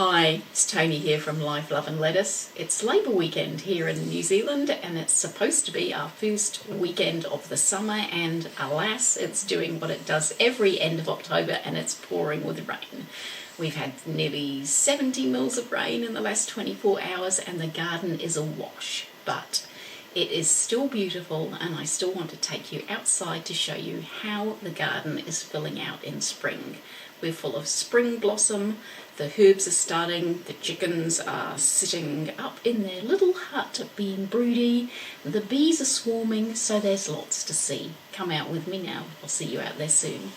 Hi, it's Tony here from Life, Love and Lettuce. It's Labour weekend here in New Zealand and it's supposed to be our first weekend of the summer, and alas, it's doing what it does every end of October and it's pouring with rain. We've had nearly 70 mils of rain in the last 24 hours and the garden is awash, but it is still beautiful and I still want to take you outside to show you how the garden is filling out in spring. We're full of spring blossom, the herbs are starting, the chickens are sitting up in their little hut being broody, the bees are swarming, so there's lots to see. Come out with me now, I'll see you out there soon.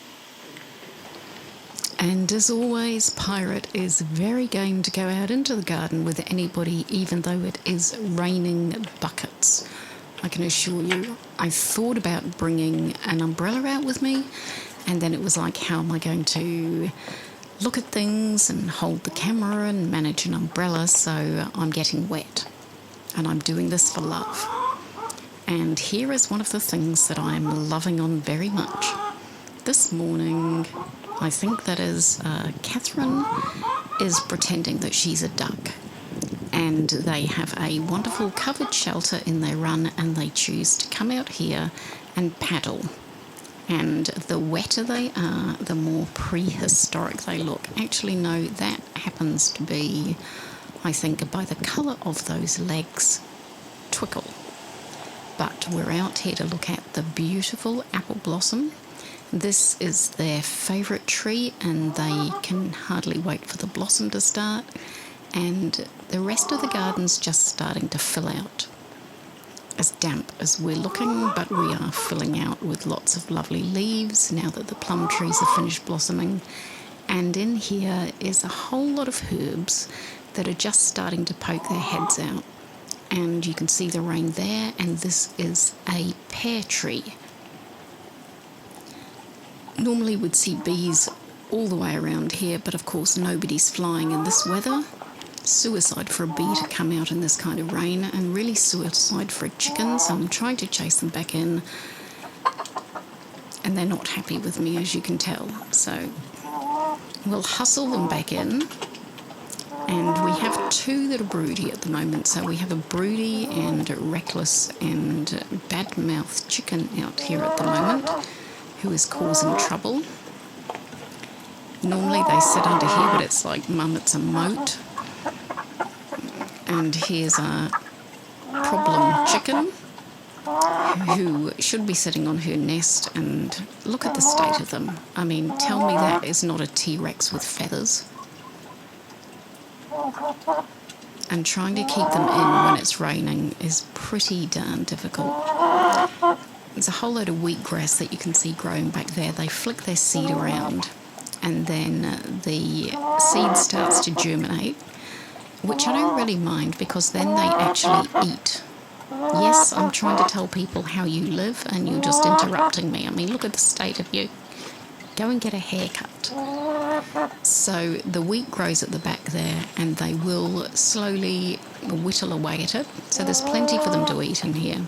And as always, Pirate is very game to go out into the garden with anybody, even though it is raining buckets. I can assure you, I thought about bringing an umbrella out with me, and then it was like, how am I going to look at things and hold the camera and manage an umbrella? So I'm getting wet, and I'm doing this for love. And here is one of the things that I'm loving on very much. This morning, I think that is Catherine is pretending that she's a duck, and they have a wonderful covered shelter in their run, and they choose to come out here and paddle. And the wetter they are, the more prehistoric they look. Actually, no, that happens to be, I think, by the colour of those legs, twickle. But we're out here to look at the beautiful apple blossom. This is their favourite tree and they can hardly wait for the blossom to start. And the rest of the garden's just starting to fill out. As damp as we're looking, but we are filling out with lots of lovely leaves now that the plum trees have finished blossoming. And in here is a whole lot of herbs that are just starting to poke their heads out. And you can see the rain there, and this is a pear tree. Normally we'd see bees all the way around here, but of course nobody's flying in this weather. Suicide for a bee to come out in this kind of rain, and really suicide for a chicken, so I'm trying to chase them back in, and they're not happy with me, as you can tell, so we'll hustle them back in. And we have two that are broody at the moment, so we have a broody and a reckless and bad-mouthed chicken out here at the moment who is causing trouble. Normally they sit under here, but it's like, Mum, it's a moat. And here's a problem chicken who should be sitting on her nest, and look at the state of them. I mean, tell me that is not a T-Rex with feathers. And trying to keep them in when it's raining is pretty darn difficult. There's a whole load of wheatgrass that you can see growing back there. They flick their seed around and then the seed starts to germinate, which I don't really mind because then they actually eat. Yes, I'm trying to tell people how you live and you're just interrupting me. I mean, look at the state of you. Go and get a haircut. So the wheat grows at the back there and they will slowly whittle away at it. So there's plenty for them to eat in here.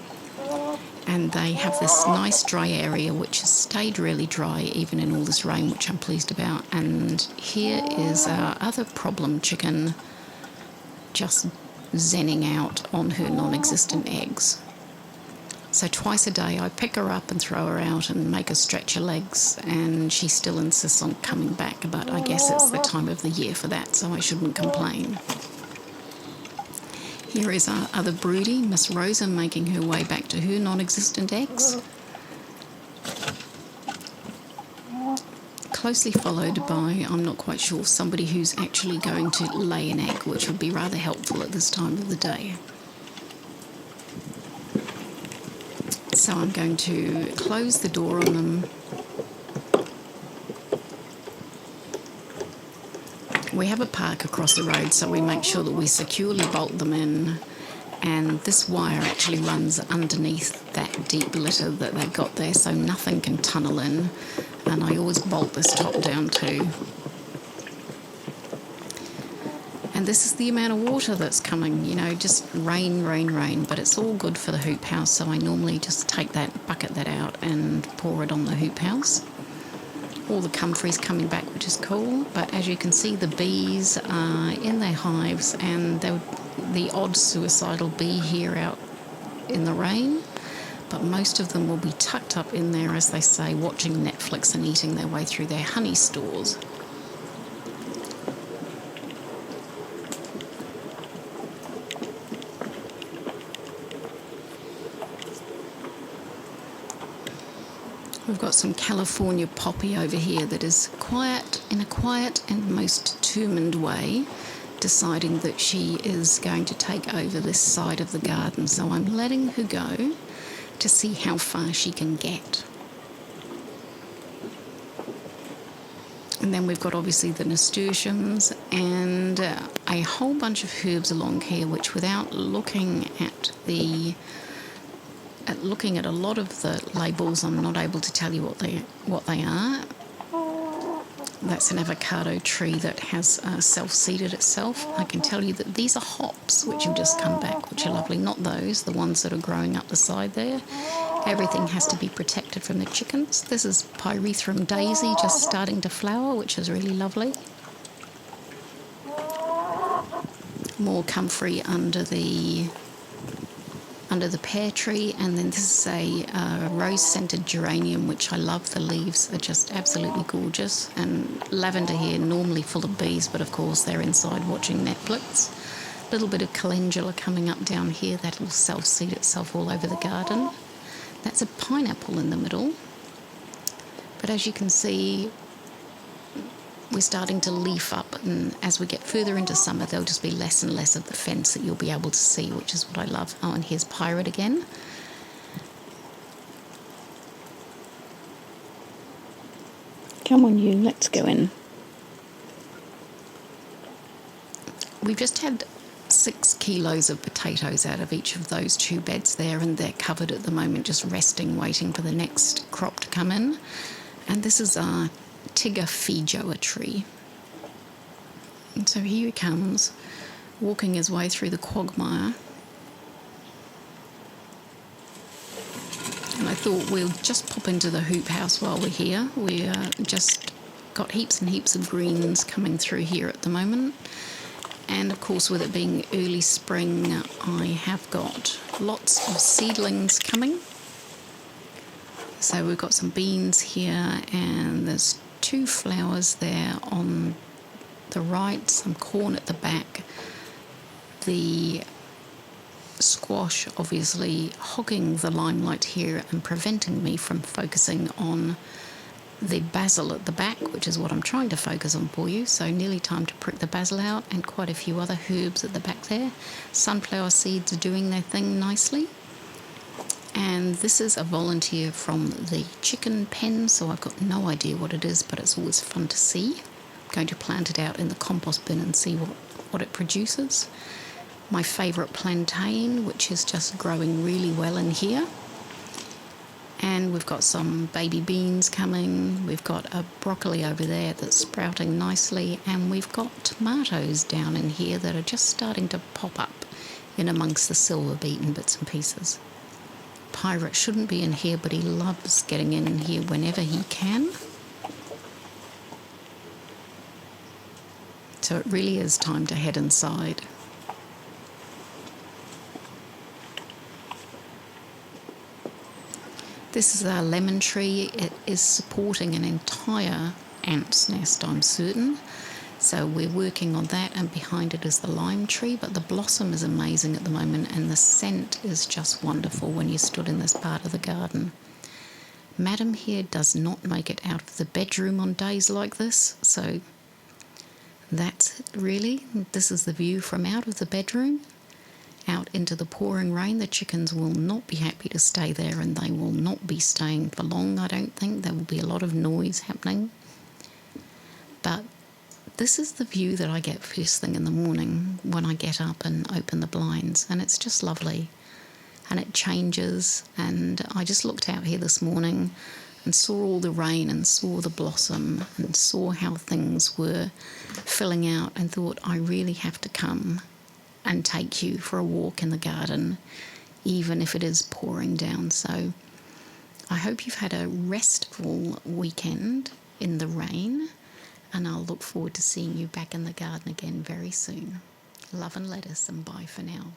And they have this nice dry area which has stayed really dry even in all this rain, which I'm pleased about. And here is our other problem chicken just zenning out on her non-existent eggs. So twice a day I pick her up and throw her out and make her stretch her legs, and she still insists on coming back, but I guess it's the time of the year for that, so I shouldn't complain. Here is our other broody, Miss Rosa, making her way back to her non-existent eggs. Closely followed by, I'm not quite sure, somebody who's actually going to lay an egg, which would be rather helpful at this time of the day. So I'm going to close the door on them. We have a park across the road, so we make sure that we securely bolt them in, and this wire actually runs underneath that deep litter that they've got there, so nothing can tunnel in, and I always bolt this top down too. And this is the amount of water that's coming, you know, just rain, rain, rain, but it's all good for the hoop house, so I normally just take that, bucket that out and pour it on the hoop house. all the comfrey's coming back, which is cool. But as you can see, the bees are in their hives, and the odd suicidal bee here out in the rain. But most of them will be tucked up in there, as they say, watching Netflix and eating their way through their honey stores. We've got some California poppy over here that is in a quiet and most determined way, deciding that she is going to take over this side of the garden. So I'm letting her go to see how far she can get. And then we've got obviously the nasturtiums and a whole bunch of herbs along here, which without looking at a lot of the labels, I'm not able to tell you what they are. That's an avocado tree that has self-seeded itself. I can tell you that these are hops, which have just come back, which are lovely. Not those, the ones that are growing up the side there. Everything has to be protected from the chickens. This is Pyrethrum Daisy just starting to flower, which is really lovely. More comfrey under the pear tree, and then this is a rose-scented geranium, which I love. The leaves are just absolutely gorgeous, and lavender here, normally full of bees, but of course they're inside watching Netflix. A little bit of calendula coming up down here that will self-seed itself all over the garden. That's a pineapple in the middle, but as you can see, we're starting to leaf up, and as we get further into summer, there'll just be less and less of the fence that you'll be able to see, which is what I love. Oh, and here's Pirate again. Come on, you, let's go in. We've just had 6 kilos of potatoes out of each of those 2 beds there, and they're covered at the moment, just resting, waiting for the next crop to come in. And this is our Tigger Feijoa tree. And so here he comes, walking his way through the quagmire. And I thought we'll just pop into the hoop house while we're here. We're just got heaps and heaps of greens coming through here at the moment. And of course, with it being early spring, I have got lots of seedlings coming. So we've got some beans here, and there's 2 flowers there on the right, some corn at the back. The squash obviously hogging the limelight here and preventing me from focusing on the basil at the back, which is what I'm trying to focus on for you. So nearly time to prick the basil out, and quite a few other herbs at the back there. Sunflower seeds are doing their thing nicely. And this is a volunteer from the chicken pen, so I've got no idea what it is, but it's always fun to see. I'm going to plant it out in the compost bin and see what it produces. My favourite plantain, which is just growing really well in here. And we've got some baby beans coming. We've got a broccoli over there that's sprouting nicely. And we've got tomatoes down in here that are just starting to pop up in amongst the silver beet bits and pieces. Pirate shouldn't be in here, but he loves getting in here whenever he can. So it really is time to head inside. This is our lemon tree. It is supporting an entire ant's nest, I'm certain. So we're working on that, and behind it is the lime tree, but the blossom is amazing at the moment, and the scent is just wonderful when you stood in this part of the garden. Madam here does not make it out of the bedroom on days like this, so that's it really. This is the view from out of the bedroom out into the pouring rain. The chickens will not be happy to stay there, and they will not be staying for long, I don't think. There will be a lot of noise happening. But this is the view that I get first thing in the morning when I get up and open the blinds, and it's just lovely. And it changes, and I just looked out here this morning and saw all the rain and saw the blossom and saw how things were filling out, and thought, I really have to come and take you for a walk in the garden, even if it is pouring down. So I hope you've had a restful weekend, in the rain, and I'll look forward to seeing you back in the garden again very soon. Love and lettuce, and bye for now.